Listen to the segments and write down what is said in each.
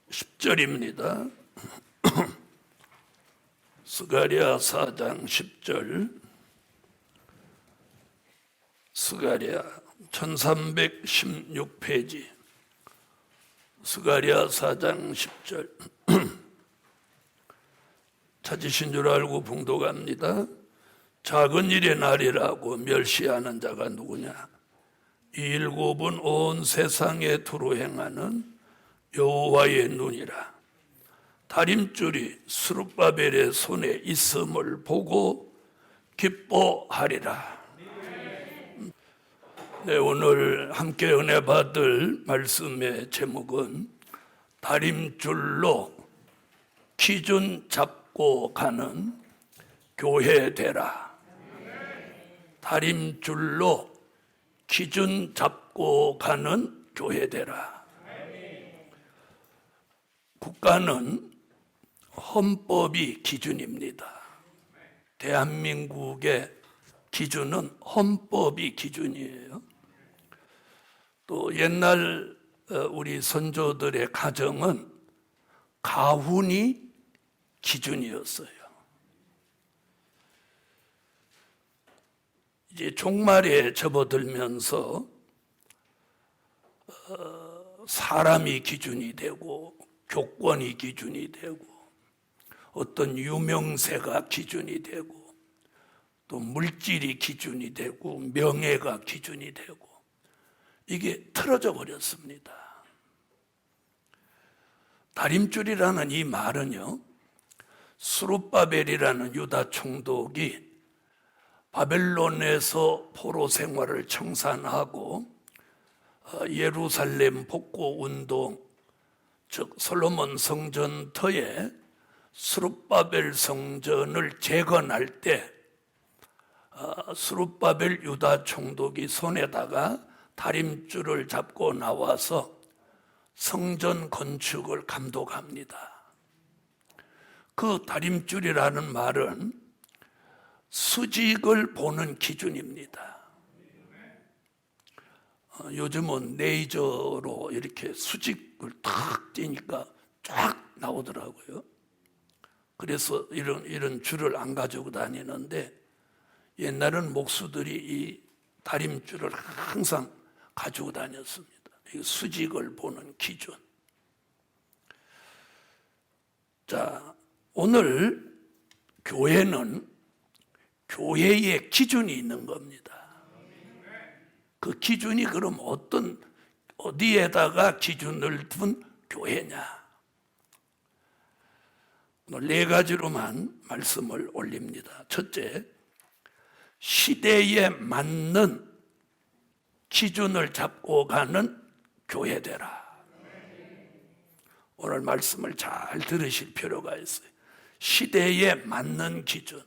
10절입니다. 스가랴 4장 10절. 스가랴 1316페이지. 스가랴 4장 10절. 찾으신 줄 알고 봉독합니다. 작은 일의 날이라고 멸시하는 자가 누구냐? 이 일곱은 온 세상에 두루 행하는 여호와의 눈이라. 다림줄이 스룹바벨의 손에 있음을 보고 기뻐하리라. 네, 오늘 함께 은혜 받을 말씀의 제목은 다림줄로 기준 잡고 가는 교회 되라. 다림줄로 기준 잡고 가는 교회 되라. 국가는 헌법이 기준입니다. 대한민국의 기준은 헌법이 기준이에요. 또 옛날 우리 선조들의 가정은 가훈이 기준이었어요. 이제 종말에 접어들면서 사람이 기준이 되고 교권이 기준이 되고 어떤 유명세가 기준이 되고 또 물질이 기준이 되고 명예가 기준이 되고 이게 틀어져 버렸습니다. 다림줄이라는 이 말은요, 스룹바벨이라는 유다 총독이 바벨론에서 포로 생활을 청산하고 예루살렘 복고 운동, 즉 솔로몬 성전 터에 스룹바벨 성전을 재건할 때 스룹바벨 유다 총독이 손에다가 다림줄을 잡고 나와서 성전 건축을 감독합니다. 그 다림줄이라는 말은 수직을 보는 기준입니다. 요즘은 레이저로 이렇게 수직을 탁 찌니까 쫙 나오더라고요. 그래서 이런 줄을 안 가지고 다니는데 옛날은 목수들이 이 다림줄을 항상 가지고 다녔습니다. 수직을 보는 기준. 자, 오늘 교회는 교회의 기준이 있는 겁니다. 그 기준이 그럼 어디에다가 기준을 둔 교회냐? 오늘 네 가지로만 말씀을 올립니다. 첫째, 시대에 맞는 기준을 잡고 가는 교회 되라. 오늘 말씀을 잘 들으실 필요가 있어요. 시대에 맞는 기준.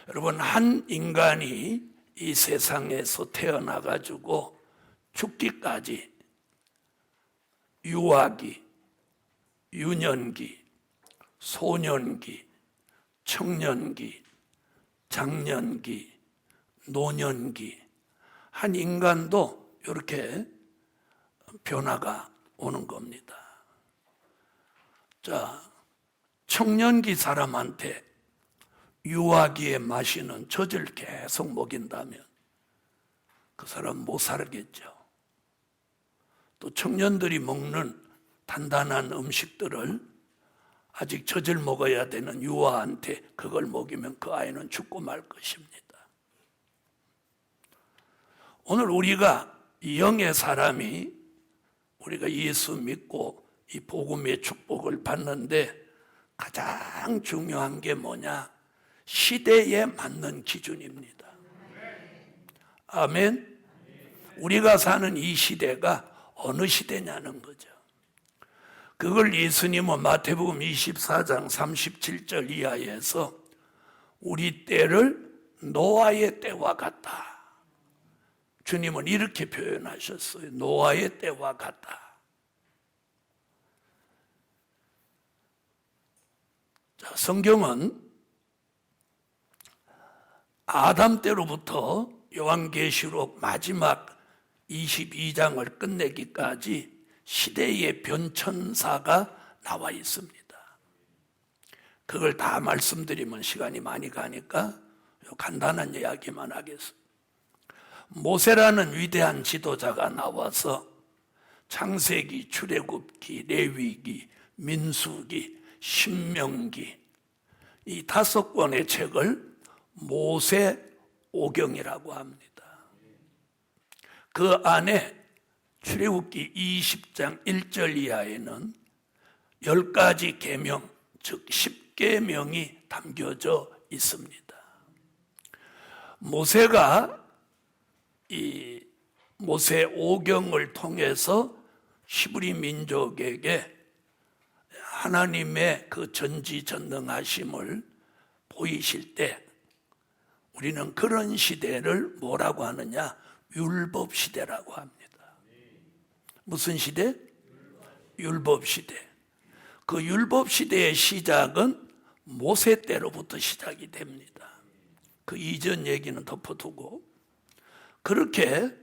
여러분, 한 인간이 이 세상에서 태어나가지고 죽기까지 유아기, 유년기, 소년기, 청년기, 장년기, 노년기, 한 인간도 이렇게 변화가 오는 겁니다. 자, 청년기 사람한테 유아기에 마시는 젖을 계속 먹인다면 그 사람 못 살겠죠. 또 청년들이 먹는 단단한 음식들을 아직 젖을 먹어야 되는 유아한테 그걸 먹이면 그 아이는 죽고 말 것입니다. 오늘 우리가 영의 사람이 우리가 예수 믿고 이 복음의 축복을 받는데 가장 중요한 게 뭐냐? 시대에 맞는 기준입니다. 아멘. 우리가 사는 이 시대가 어느 시대냐는 거죠. 그걸 예수님은 마태복음 24장 37절 이하에서 우리 때를 노아의 때와 같다. 주님은 이렇게 표현하셨어요. 노아의 때와 같다. 자, 성경은 아담 때로부터 요한계시록 마지막 22장을 끝내기까지 시대의 변천사가 나와 있습니다. 그걸 다 말씀드리면 시간이 많이 가니까 간단한 이야기만 하겠습니다. 모세라는 위대한 지도자가 나와서 창세기, 출애굽기, 레위기, 민수기, 신명기 이 5권의 책을 모세오경이라고 합니다. 그 안에 출애굽기 20장 1절 이하에는 10가지 계명, 즉 10계명이 담겨져 있습니다. 모세가 이 모세오경을 통해서 히브리 민족에게 하나님의 그 전지전능하심을 보이실 때 우리는 그런 시대를 뭐라고 하느냐? 율법시대라고 합니다. 무슨 시대? 율법시대. 그 율법시대의 시작은 모세 때로부터 시작이 됩니다. 그 이전 얘기는 덮어두고 그렇게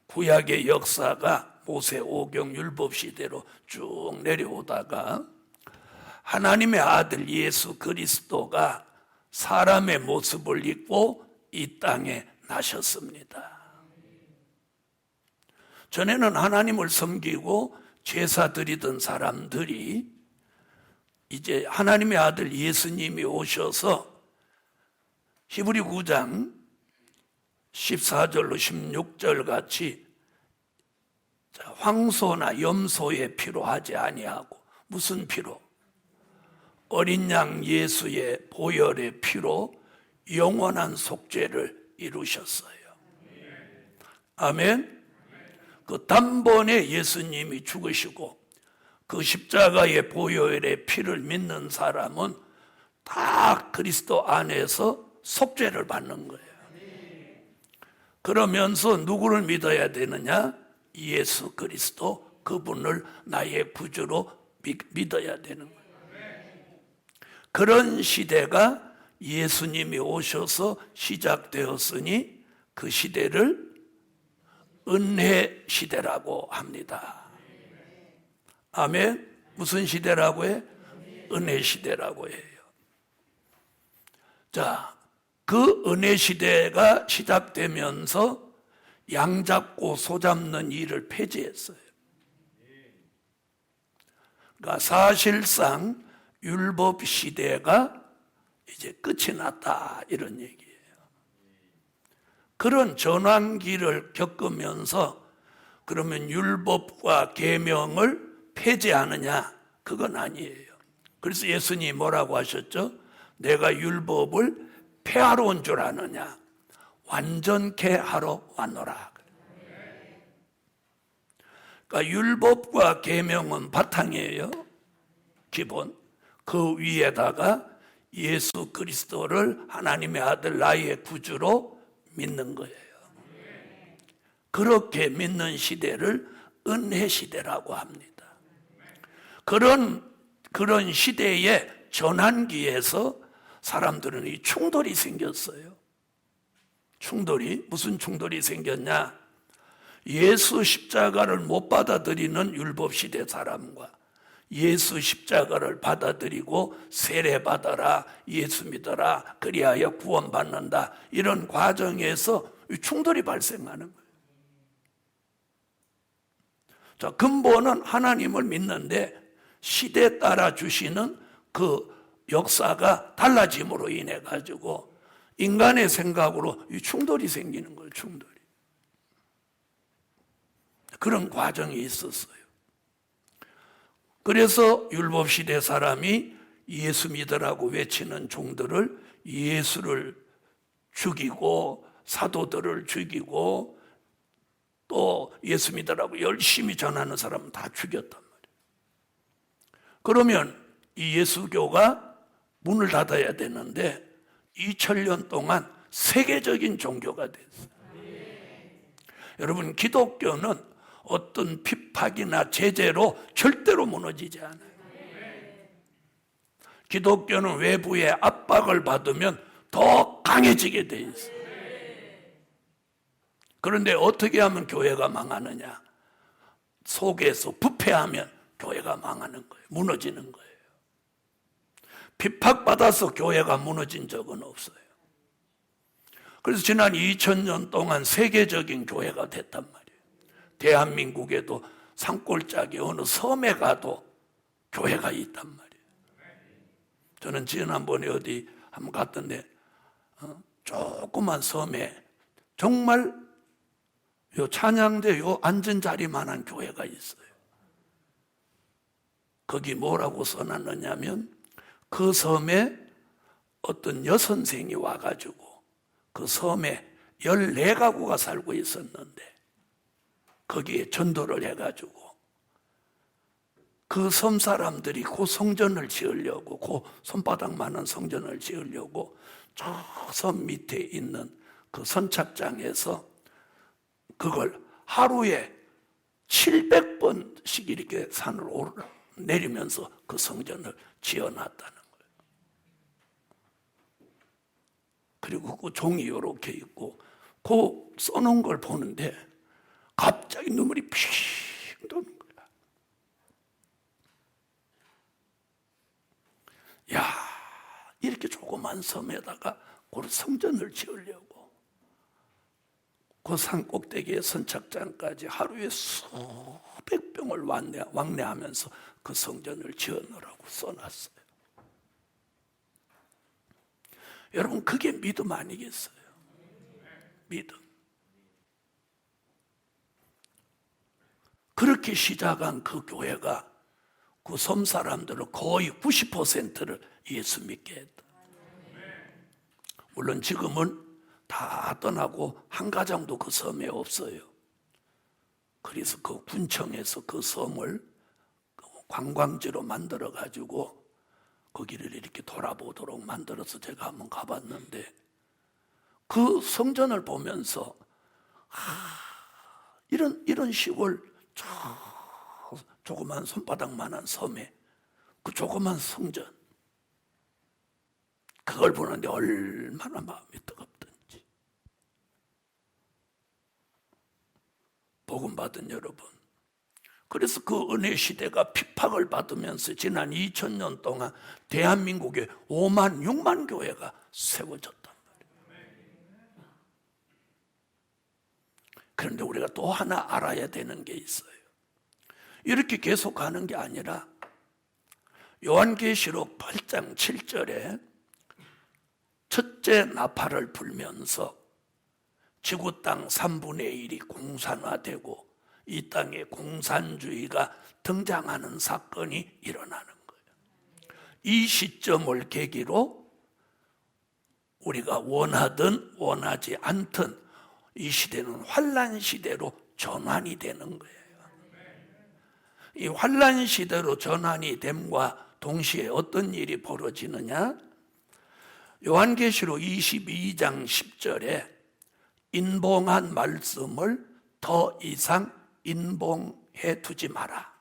구약의 역사가 모세오경 율법시대로 쭉 내려오다가 하나님의 아들 예수 그리스도가 사람의 모습을 입고 이 땅에 나셨습니다. 전에는 하나님을 섬기고 제사 드리던 사람들이 이제 하나님의 아들 예수님이 오셔서 히브리 9장 14절로 16절 같이 황소나 염소의 피로 하지 아니하고 무슨 피로? 어린 양 예수의 보혈의 피로 영원한 속죄를 이루셨어요. 아멘. 그 단번에 예수님이 죽으시고 그 십자가의 보혈의 피를 믿는 사람은 다 그리스도 안에서 속죄를 받는 거예요. 그러면서 누구를 믿어야 되느냐? 예수 그리스도, 그분을 나의 구주로 믿어야 되는 거예요. 그런 시대가 예수님이 오셔서 시작되었으니 그 시대를 은혜 시대라고 합니다. 아멘. 무슨 시대라고 해? 은혜 시대라고 해요. 자, 그 은혜 시대가 시작되면서 양 잡고 소 잡는 일을 폐지했어요. 그러니까 사실상 율법 시대가 이제 끝이 났다 이런 얘기예요. 그런 전환기를 겪으면서 그러면 율법과 계명을 폐지하느냐? 그건 아니에요. 그래서 예수님이 뭐라고 하셨죠? 내가 율법을 폐하러 온 줄 아느냐? 완전케 하러 왔노라. 그러니까 율법과 계명은 바탕이에요. 기본. 그 위에다가 예수 그리스도를 하나님의 아들 나의 구주로 믿는 거예요. 그렇게 믿는 시대를 은혜 시대라고 합니다. 그런 시대의 전환기에서 사람들은 이 충돌이 생겼어요. 충돌이 무슨 충돌이 생겼냐? 예수 십자가를 못 받아들이는 율법 시대 사람과 예수 십자가를 받아들이고 세례 받아라, 예수 믿어라, 그리하여 구원받는다, 이런 과정에서 충돌이 발생하는 거예요. 자, 근본은 하나님을 믿는데 시대에 따라 주시는 그 역사가 달라짐으로 인해 가지고 인간의 생각으로 이 충돌이 생기는 거예요. 충돌이. 그런 과정이 있었어요. 그래서 율법시대 사람이 예수 믿으라고 외치는 종들을 예수를 죽이고 사도들을 죽이고 또 예수 믿으라고 열심히 전하는 사람은 다 죽였단 말이에요. 그러면 이 예수교가 문을 닫아야 되는데 2000년 동안 세계적인 종교가 됐어요. 여러분, 기독교는 어떤 핍박이나 제재로 절대로 무너지지 않아요. 기독교는 외부의 압박을 받으면 더 강해지게 돼 있어요. 그런데 어떻게 하면 교회가 망하느냐? 속에서 부패하면 교회가 망하는 거예요. 무너지는 거예요. 핍박받아서 교회가 무너진 적은 없어요. 그래서 지난 2000년 동안 세계적인 교회가 됐단 말이에요. 대한민국에도 산골짜기 어느 섬에 가도 교회가 있단 말이에요. 저는 지난번에 어디 한번 갔던데 조그만 섬에 정말 요 찬양대 요 앉은 자리만한 교회가 있어요. 거기 뭐라고 써놨느냐면 그 섬에 어떤 여선생이 와가지고 그 섬에 14가구가 살고 있었는데 거기에 전도를 해가지고 그 섬 사람들이 그 성전을 지으려고 그 손바닥만한 성전을 지으려고 저 섬 밑에 있는 그 선착장에서 그걸 하루에 700번씩 이렇게 산을 내리면서 그 성전을 지어놨다는 거예요. 그리고 그 종이 이렇게 있고 그 써놓은 걸 보는데 갑자기 눈물이 핑 도는 거야. 야, 이렇게 조그만 섬에다가 그 성전을 지으려고 그 산 꼭대기에 선착장까지 하루에 수백 병을 왕래하면서 그 성전을 지어놓으라고 써놨어요. 여러분, 그게 믿음 아니겠어요? 믿음. 그렇게 시작한 그 교회가 그 섬 사람들은 거의 90%를 예수 믿게 했다. 물론 지금은 다 떠나고 한 가정도 그 섬에 없어요. 그래서 그 군청에서 그 섬을 관광지로 만들어 가지고 거기를 이렇게 돌아보도록 만들어서 제가 한번 가봤는데 그 성전을 보면서 이런 시골 조그만 손바닥만한 섬에 그 조그만 성전 그걸 보는데 얼마나 마음이 뜨겁던지. 복음 받은 여러분, 그래서 그 은혜 시대가 핍박을 받으면서 지난 2000년 동안 대한민국에 5만 6만 교회가 세워졌단 말이에요. 그런데 우리가 또 하나 알아야 되는 게 있어요. 이렇게 계속 가는 게 아니라 요한계시록 8장 7절에 첫째 나팔을 불면서 지구 땅 3분의 1이 공산화되고 이 땅에 공산주의가 등장하는 사건이 일어나는 거예요. 이 시점을 계기로 우리가 원하든 원하지 않든 이 시대는 환란 시대로 전환이 되는 거예요. 이 환란 시대로 전환이 됨과 동시에 어떤 일이 벌어지느냐? 요한계시록 22장 10절에 인봉한 말씀을 더 이상 인봉해 두지 마라.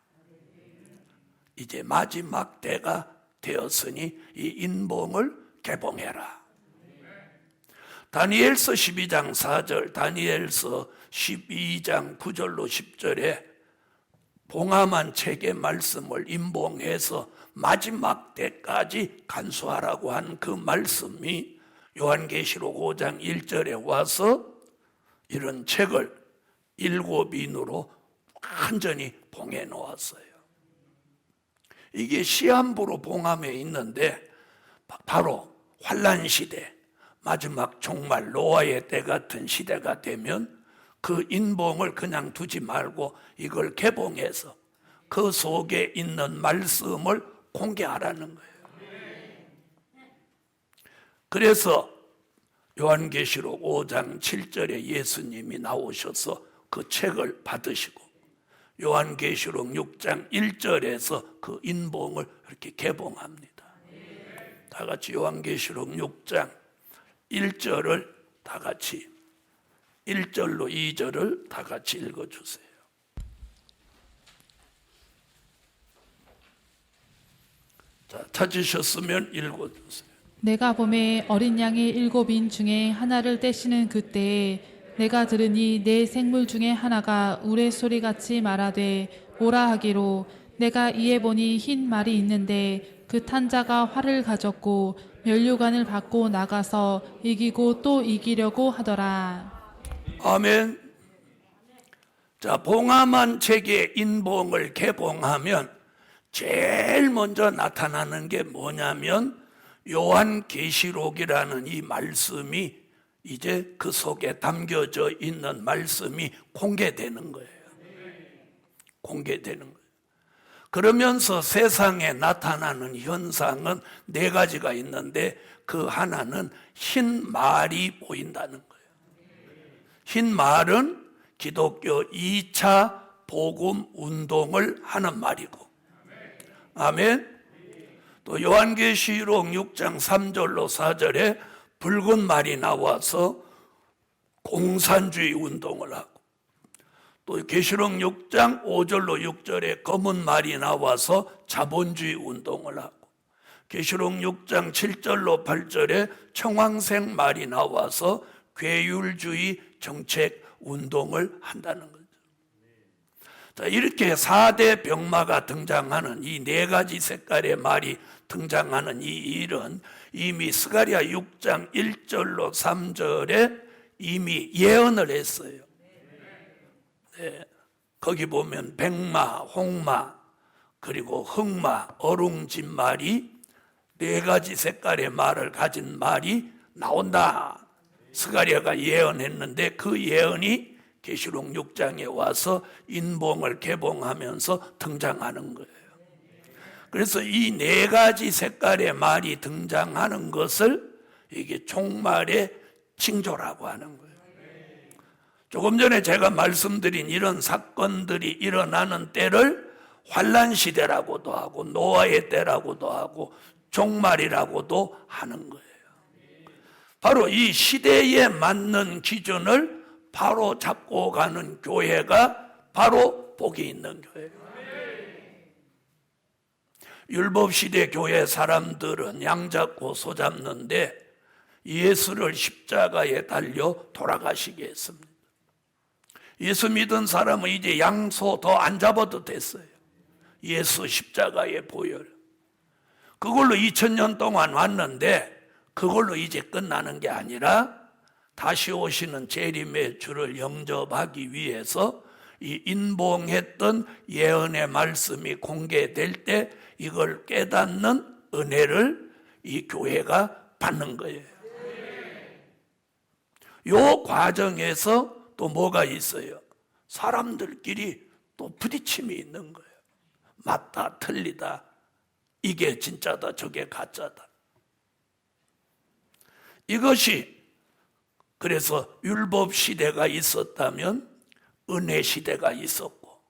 이제 마지막 때가 되었으니 이 인봉을 개봉해라. 다니엘서 12장 4절, 다니엘서 12장 9절로 10절에 봉함한 책의 말씀을 인봉해서 마지막 때까지 간수하라고 한 그 말씀이 요한계시록 5장 1절에 와서 이런 책을 7인으로 완전히 봉해 놓았어요. 이게 시한부로 봉함에 있는데 바로 환란 시대, 마지막 종말 노아의 때 같은 시대가 되면 그 인봉을 그냥 두지 말고 이걸 개봉해서 그 속에 있는 말씀을 공개하라는 거예요. 그래서 요한계시록 5장 7절에 예수님이 나오셔서 그 책을 받으시고 요한계시록 6장 1절에서 그 인봉을 이렇게 개봉합니다. 다 같이 요한계시록 6장 1절을 다 같이 1절로 2절을 다 같이 읽어주세요. 자, 찾으셨으면 읽어주세요. 내가 봄에 어린 양의 7인 중에 하나를 떼시는 그때에 내가 들으니 내 생물 중에 하나가 우레소리같이 말하되 오라 하기로 내가 이에 보니 흰 말이 있는데 그 탄 자가 활을 가졌고 면류관을 받고 나가서 이기고 또 이기려고 하더라. 아멘. 자, 봉함한 책의 인봉을 개봉하면 제일 먼저 나타나는 게 뭐냐면 요한계시록이라는 이 말씀이 이제 그 속에 담겨져 있는 말씀이 공개되는 거예요. 공개되는 거예요. 그러면서 세상에 나타나는 현상은 네 가지가 있는데 그 하나는 흰 말이 보인다는 거예요. 흰 말은 기독교 2차 복음 운동을 하는 말이고, 아멘. 또 요한계시록 6장 3절로 4절에 붉은 말이 나와서 공산주의 운동을 하고, 또 계시록 6장 5절로 6절에 검은 말이 나와서 자본주의 운동을 하고, 계시록 6장 7절로 8절에 청황색 말이 나와서 괴율주의 정책 운동을 한다는 거죠. 자, 이렇게 4대 병마가 등장하는 이 네 가지 색깔의 말이 등장하는 이 일은 이미 스가랴 6장 1절로 3절에 이미 예언을 했어요. 네, 거기 보면 백마, 홍마, 그리고 흑마, 어룽진말이 네 가지 색깔의 말을 가진 말이 나온다. 스가랴가 예언했는데 그 예언이 계시록 6장에 와서 인봉을 개봉하면서 등장하는 거예요. 그래서 이 네 가지 색깔의 말이 등장하는 것을 이게 종말의 징조라고 하는 거예요. 조금 전에 제가 말씀드린 이런 사건들이 일어나는 때를 환란 시대라고도 하고 노아의 때라고도 하고 종말이라고도 하는 거예요. 바로 이 시대에 맞는 기준을 바로 잡고 가는 교회가 바로 복이 있는 교회예요. 율법시대 교회 사람들은 양 잡고 소 잡는데 예수를 십자가에 달려 돌아가시게 했습니다. 예수 믿은 사람은 이제 양소 더 안 잡아도 됐어요. 예수 십자가의 보혈. 그걸로 2000년 동안 왔는데 그걸로 이제 끝나는 게 아니라 다시 오시는 재림의 주를 영접하기 위해서 이 인봉했던 예언의 말씀이 공개될 때 이걸 깨닫는 은혜를 이 교회가 받는 거예요. 요 과정에서 또 뭐가 있어요? 사람들끼리 또 부딪힘이 있는 거예요. 맞다, 틀리다. 이게 진짜다, 저게 가짜다. 이것이 그래서 율법 시대가 있었다면 은혜 시대가 있었고,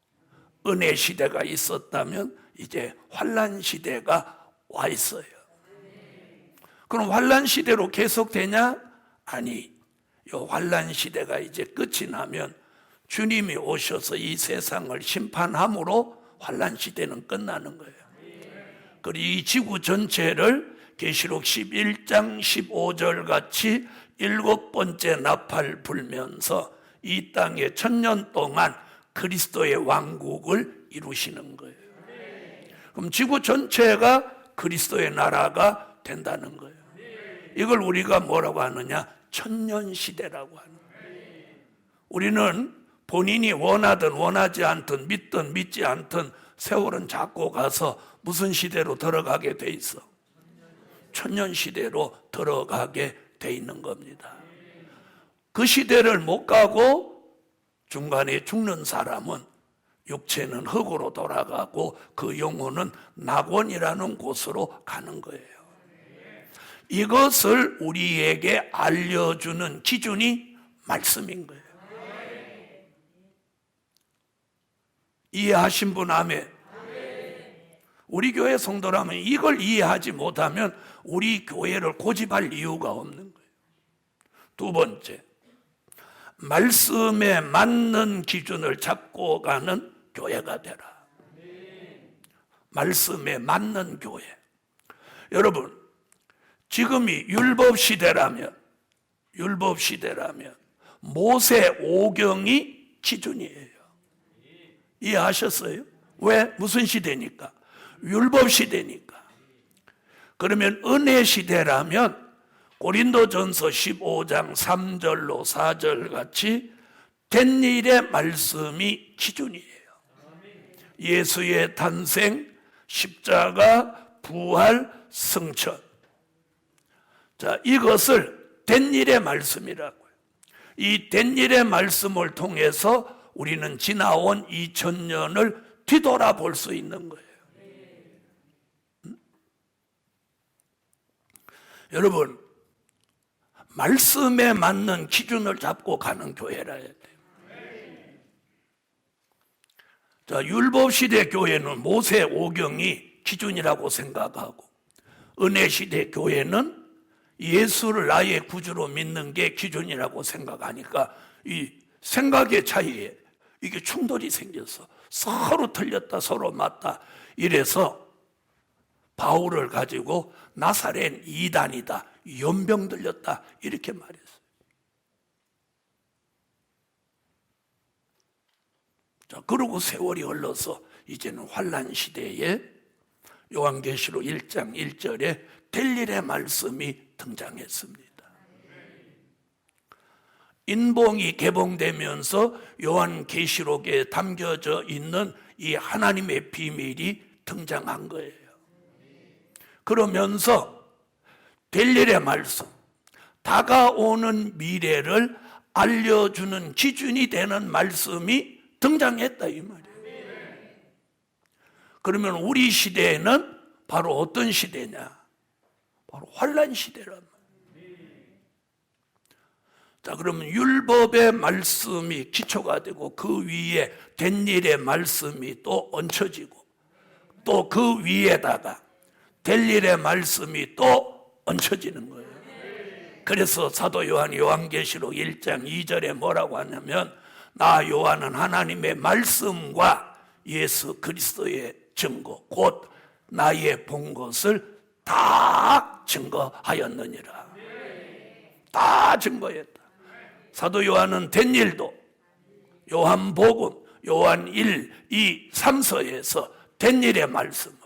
은혜 시대가 있었다면 이제 환란 시대가 와 있어요. 그럼 환란 시대로 계속되냐? 아니, 이 환란 시대가 이제 끝이 나면 주님이 오셔서 이 세상을 심판함으로 환란 시대는 끝나는 거예요. 그리고 이 지구 전체를 계시록 11장 15절 같이 7번째 나팔 불면서 이 땅에 1000년 동안 그리스도의 왕국을 이루시는 거예요. 그럼 지구 전체가 그리스도의 나라가 된다는 거예요. 이걸 우리가 뭐라고 하느냐? 천년시대라고 하는 거예요. 우리는 본인이 원하든 원하지 않든 믿든 믿지 않든 세월은 잡고 가서 무슨 시대로 들어가게 돼 있어? 천년시대로 들어가게 돼 있는 겁니다. 그 시대를 못 가고 중간에 죽는 사람은 육체는 흙으로 돌아가고 그 영혼은 낙원이라는 곳으로 가는 거예요. 이것을 우리에게 알려주는 기준이 말씀인 거예요. 이해하신 분 아멘. 우리 교회 성도라면 이걸 이해하지 못하면 우리 교회를 고집할 이유가 없는 거예요. 두 번째, 말씀에 맞는 기준을 잡고 가는 교회가 되라. 말씀에 맞는 교회. 여러분, 지금이 율법 시대라면 모세 오경이 기준이에요. 이해하셨어요? 왜? 무슨 시대니까? 율법 시대니까. 그러면 은혜 시대라면 고린도전서 15장 3절로 4절 같이 된 일의 말씀이 기준이에요. 예수의 탄생, 십자가, 부활, 승천. 자, 이것을 된 일의 말씀이라고요. 이 된 일의 말씀을 통해서 우리는 지나온 2000년을 뒤돌아볼 수 있는 거예요. 여러분, 말씀에 맞는 기준을 잡고 가는 교회라 해야 돼요. 자, 율법시대 교회는 모세 오경이 기준이라고 생각하고, 은혜시대 교회는 예수를 나의 구주로 믿는 게 기준이라고 생각하니까 이 생각의 차이에 이게 충돌이 생겨서 서로 틀렸다 서로 맞다 이래서 바울을 가지고 나사렛 이단이다, 연병 들렸다 이렇게 말했어요. 자, 그러고 세월이 흘러서 이제는 환란 시대에 요한계시록 1장 1절에 될 일의 말씀이 등장했습니다. 인봉이 개봉되면서 요한계시록에 담겨져 있는 이 하나님의 비밀이 등장한 거예요. 그러면서 될 일의 말씀, 다가오는 미래를 알려주는 기준이 되는 말씀이 등장했다 이 말이에요. 그러면 우리 시대에는 바로 어떤 시대냐? 바로 환란 시대란 말이에요. 자, 그러면 율법의 말씀이 기초가 되고 그 위에 된 일의 말씀이 또 얹혀지고 또 그 위에다가 될 일의 말씀이 또 얹혀지는 거예요. 그래서 사도 요한이 요한계시록 1장 2절에 뭐라고 하냐면 나 요한은 하나님의 말씀과 예수 그리스도의 증거 곧 나의 본 것을 다 증거하였느니라. 다 증거했다. 사도 요한은 된 일도 요한복음, 요한 1, 2, 3서에서 된 일의 말씀을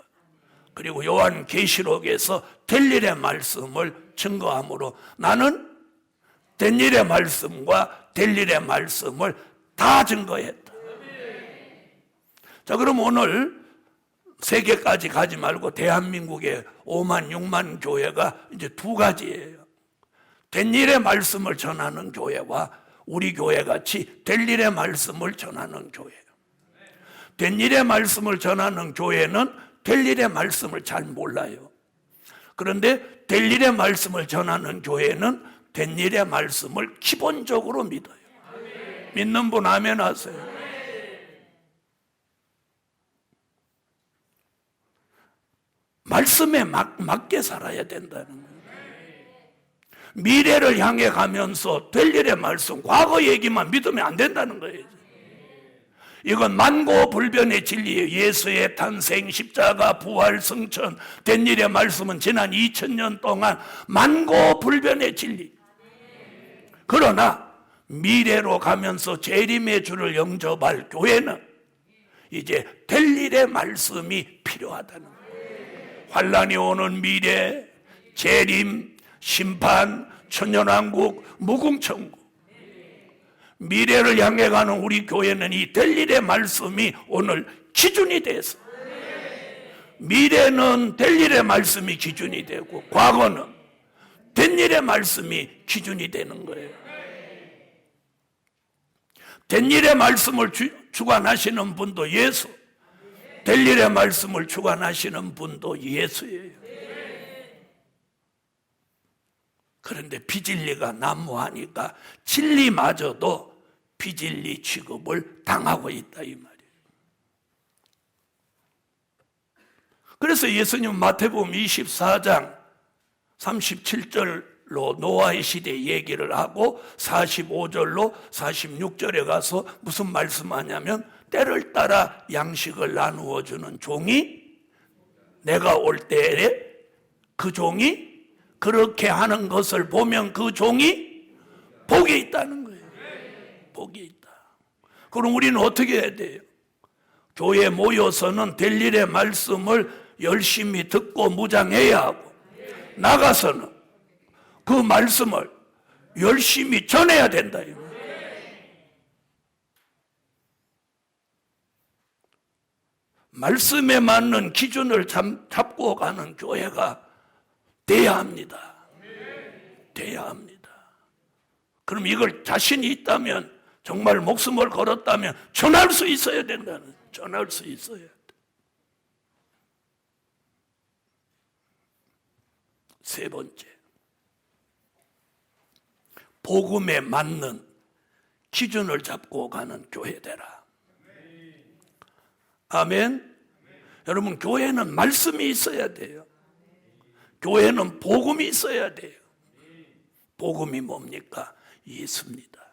그리고 요한계시록에서 될 일의 말씀을 증거하므로 나는 된 일의 말씀과 될 일의 말씀을 다 증거했다. 자, 그럼 오늘 세계까지 가지 말고 대한민국의 5만, 6만 교회가 이제 두 가지예요. 된 일의 말씀을 전하는 교회와 우리 교회 같이 될 일의 말씀을 전하는 교회예요. 된 일의 말씀을 전하는 교회는 될 일의 말씀을 잘 몰라요. 그런데 될 일의 말씀을 전하는 교회는 된 일의 말씀을 기본적으로 믿어요. 믿는 분 아멘 하세요. 말씀에 맞게 살아야 된다는 거예요. 미래를 향해 가면서 될 일의 말씀, 과거 얘기만 믿으면 안 된다는 거예요. 이건 만고불변의 진리예요. 예수의 탄생, 십자가, 부활, 승천, 된 일의 말씀은 지난 2000년 동안 만고불변의 진리. 그러나 미래로 가면서 재림의 주를 영접할 교회는 이제 될 일의 말씀이 필요하다는 거예요. 환란이 오는 미래, 재림, 심판, 천년왕국, 무궁천국. 미래를 향해 가는 우리 교회는 이 될 일의 말씀이 오늘 기준이 돼서 미래는 될 일의 말씀이 기준이 되고 과거는 된 일의 말씀이 기준이 되는 거예요. 된 일의 말씀을 주관하시는 분도 예수, 될 일의 말씀을 주관하시는 분도 예수예요. 그런데 비진리가 난무하니까 진리마저도 비진리 취급을 당하고 있다 이 말이에요. 그래서 예수님 마태복음 24장 37절로 노아의 시대 얘기를 하고 45절로 46절에 가서 무슨 말씀하냐면 때를 따라 양식을 나누어 주는 종이 내가 올 때에 그 종이 그렇게 하는 것을 보면 그 종이 복이 있다는 거예요. 복이 있다. 그럼 우리는 어떻게 해야 돼요? 교회에 모여서는 될 일의 말씀을 열심히 듣고 무장해야 하고, 나가서는 그 말씀을 열심히 전해야 된다. 말씀에 맞는 기준을 잡고 가는 교회가 돼야 합니다. 돼야 합니다. 그럼 이걸 자신이 있다면, 정말 목숨을 걸었다면 전할 수 있어야 된다는, 전할 수 있어야 돼. 세 번째, 복음에 맞는 기준을 잡고 가는 교회 되라. 아멘. 여러분, 교회는 말씀이 있어야 돼요. 교회는 복음이 있어야 돼요. 복음이 뭡니까? 예수입니다.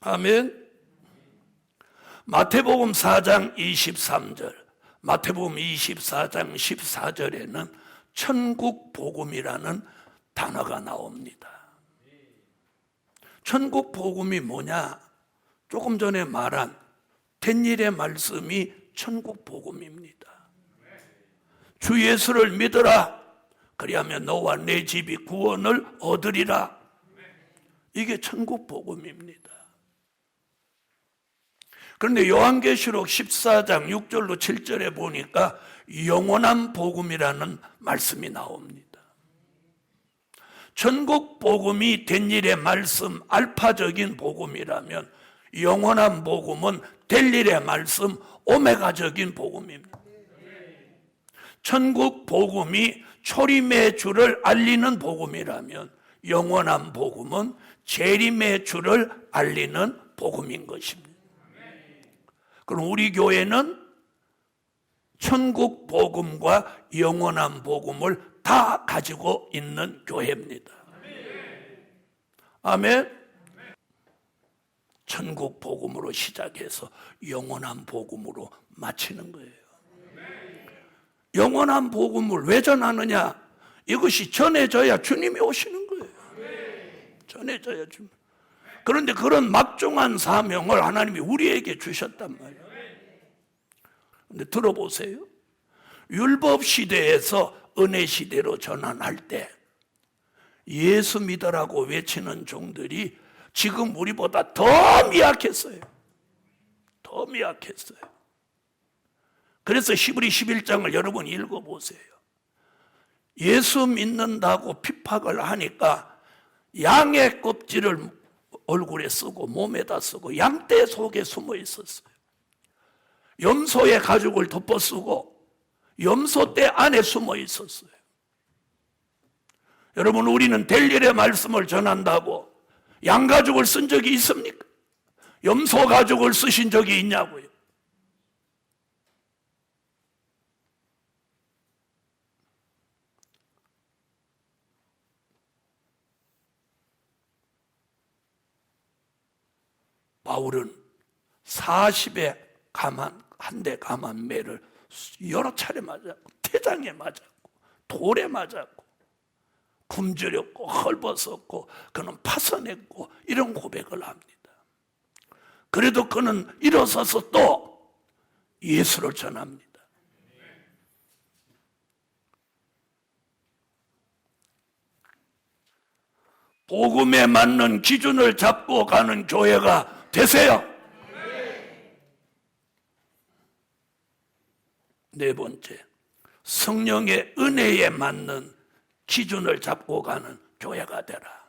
아멘. 마태복음 4장 23절, 마태복음 24장 14절에는 천국 복음이라는 단어가 나옵니다. 천국 복음이 뭐냐? 조금 전에 말한 된 일의 말씀이 천국 복음입니다. 주 예수를 믿으라. 그리하면 너와 내 집이 구원을 얻으리라. 이게 천국 복음입니다. 그런데 요한계시록 14장 6절로 7절에 보니까 영원한 복음이라는 말씀이 나옵니다. 천국 복음이 된 일의 말씀, 알파적인 복음이라면 영원한 복음은 될 일의 말씀, 오메가적인 복음입니다. 천국 복음이 초림의 주를 알리는 복음이라면 영원한 복음은 재림의 주를 알리는 복음인 것입니다. 그럼 우리 교회는 천국 복음과 영원한 복음을 다 가지고 있는 교회입니다. 아멘. 천국 복음으로 시작해서 영원한 복음으로 마치는 거예요. 영원한 복음을 왜 전하느냐? 이것이 전해져야 주님이 오시는 거예요. 전해져야 주님. 그런데 그런 막중한 사명을 하나님이 우리에게 주셨단 말이에요. 근데 들어보세요. 율법 시대에서 은혜 시대로 전환할 때 예수 믿으라고 외치는 종들이 지금 우리보다 더 미약했어요. 더 미약했어요. 그래서 히브리 11장을 여러분 읽어보세요. 예수 믿는다고 핍박을 하니까 양의 껍질을 얼굴에 쓰고 몸에다 쓰고 양떼 속에 숨어 있었어요. 염소의 가죽을 덮어 쓰고 염소떼 안에 숨어 있었어요. 여러분, 우리는 될 일의 말씀을 전한다고 양가죽을 쓴 적이 있습니까? 염소 가죽을 쓰신 적이 있냐고요? 바울은 40에 한 대 감한 매를 여러 차례 맞았고 태장에 맞았고 돌에 맞았고 굶주렸고 헐벗었고 그는 파선했고 이런 고백을 합니다. 그래도 그는 일어서서 또 예수를 전합니다. 복음에 맞는 기준을 잡고 가는 교회가 되세요. 네 번째, 성령의 은혜에 맞는 기준을 잡고 가는 교회가 되라.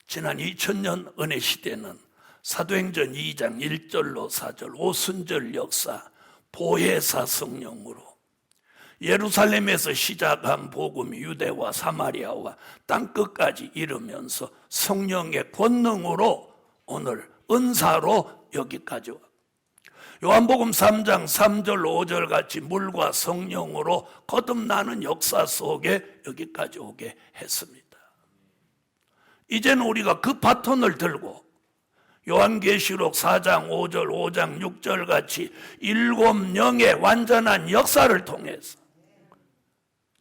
지난 2000년 은혜 시대는 사도행전 2장 1절로 4절 오순절 역사, 보혜사 성령으로 예루살렘에서 시작한 복음이 유대와 사마리아와 땅끝까지 이르면서 성령의 권능으로 오늘 은사로 여기까지 와. 요한복음 3장 3절 5절 같이 물과 성령으로 거듭나는 역사 속에 여기까지 오게 했습니다. 이제는 우리가 그 바톤을 들고 요한계시록 4장 5절 5장 6절 같이 7 영의 완전한 역사를 통해서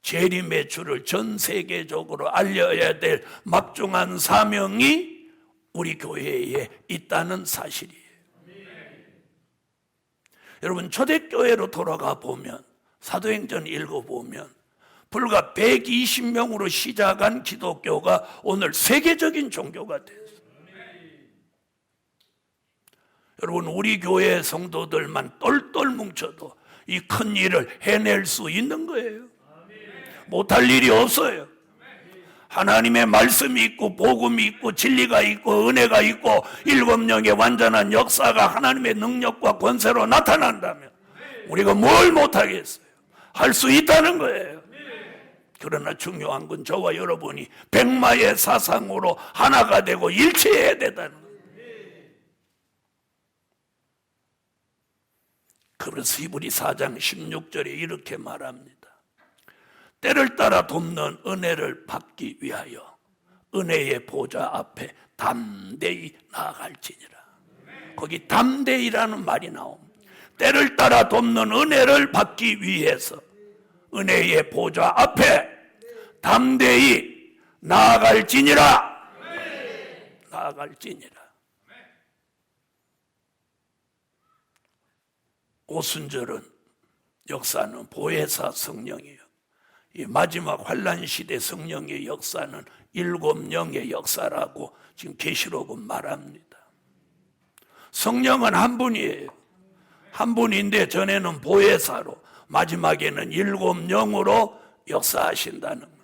재림의 주를 전 세계적으로 알려야 될 막중한 사명이 우리 교회에 있다는 사실이에요. 여러분, 초대교회로 돌아가 보면, 사도행전 읽어보면 불과 120명으로 시작한 기독교가 오늘 세계적인 종교가 됐어요. 여러분, 우리 교회 성도들만 똘똘 뭉쳐도 이 큰 일을 해낼 수 있는 거예요. 못할 일이 없어요. 하나님의 말씀이 있고 복음이 있고 진리가 있고 은혜가 있고 7영의 완전한 역사가 하나님의 능력과 권세로 나타난다면 우리가 뭘 못하겠어요? 할 수 있다는 거예요. 그러나 중요한 건 저와 여러분이 백마의 사상으로 하나가 되고 일치해야 된다는 거예요. 그래서 히브리 4장 16절에 이렇게 말합니다. 때를 따라 돕는 은혜를 받기 위하여 은혜의 보좌 앞에 담대히 나아갈지니라. 거기 담대히라는 말이 나옵니다. 때를 따라 돕는 은혜를 받기 위해서 은혜의 보좌 앞에 담대히 나아갈지니라. 나아갈지니라. 오순절은 역사는 보혜사 성령이에요. 이 마지막 환란 시대 성령의 역사는 7영의 역사라고 지금 계시록은 말합니다. 성령은 한 분이에요. 한 분인데 전에는 보혜사로 마지막에는 7영으로 역사하신다는 거예요.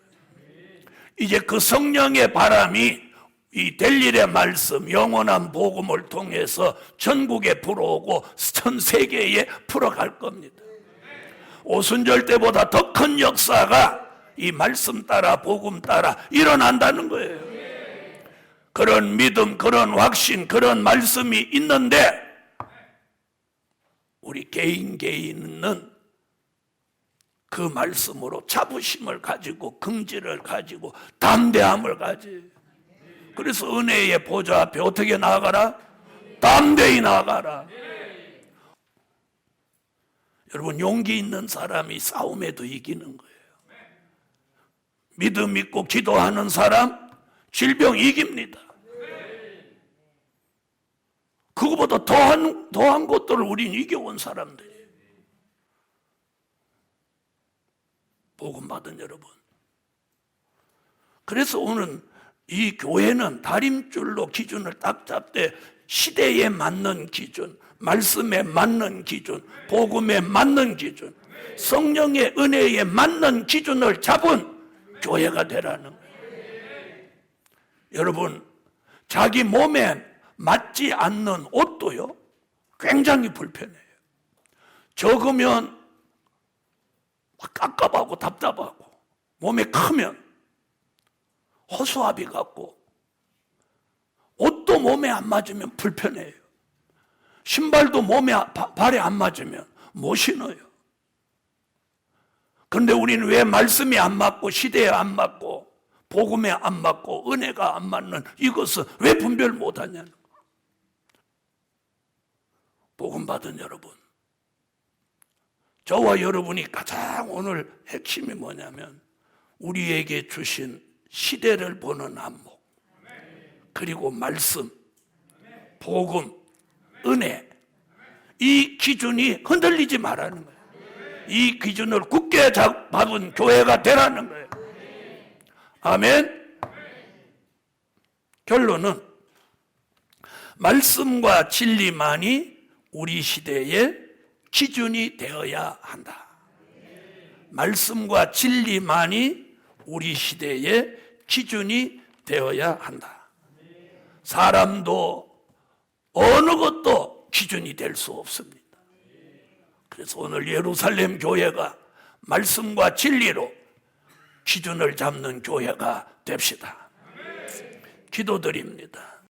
이제 그 성령의 바람이 이 델일의 말씀, 영원한 복음을 통해서 전국에 불어오고 전 세계에 풀어갈 겁니다. 오순절 때보다 더 큰 역사가 이 말씀 따라 복음 따라 일어난다는 거예요. 그런 믿음, 그런 확신, 그런 말씀이 있는데 우리 개인은 그 말씀으로 자부심을 가지고 긍지를 가지고 담대함을 가지. 그래서 은혜의 보좌 앞에 어떻게 나아가라? 담대히 나아가라. 여러분, 용기 있는 사람이 싸움에도 이기는 거예요. 믿음 있고 기도하는 사람 질병 이깁니다. 그거보다 더한 것들을 우린 이겨온 사람들이에요. 복음 받은 여러분. 그래서 오늘 이 교회는 다림줄로 기준을 딱 잡되 시대에 맞는 기준, 말씀에 맞는 기준, 복음에 맞는 기준, 성령의 은혜에 맞는 기준을 잡은 교회가 되라는 거예요. 여러분, 자기 몸에 맞지 않는 옷도요 굉장히 불편해요. 적으면 깝깝하고 답답하고, 몸에 크면 허수아비 같고, 옷도 몸에 안 맞으면 불편해요. 신발도 발에 안 맞으면 못 신어요. 그런데 우리는 왜 말씀이 안 맞고 시대에 안 맞고 복음에 안 맞고 은혜가 안 맞는 이것을 왜 분별 못하냐는 거예요. 복음 받은 여러분, 저와 여러분이 가장 오늘 핵심이 뭐냐면 우리에게 주신 시대를 보는 안목, 그리고 말씀, 복음, 은혜, 이 기준이 흔들리지 말라는 거예요. 이 기준을 굳게 잡은 교회가 되라는 거예요. 아멘. 결론은 말씀과 진리만이 우리 시대의 기준이 되어야 한다. 말씀과 진리만이 우리 시대의 기준이 되어야 한다. 사람도 어느 것도 기준이 될 수 없습니다. 그래서 오늘 예루살렘 교회가 말씀과 진리로 기준을 잡는 교회가 됩시다. 기도드립니다.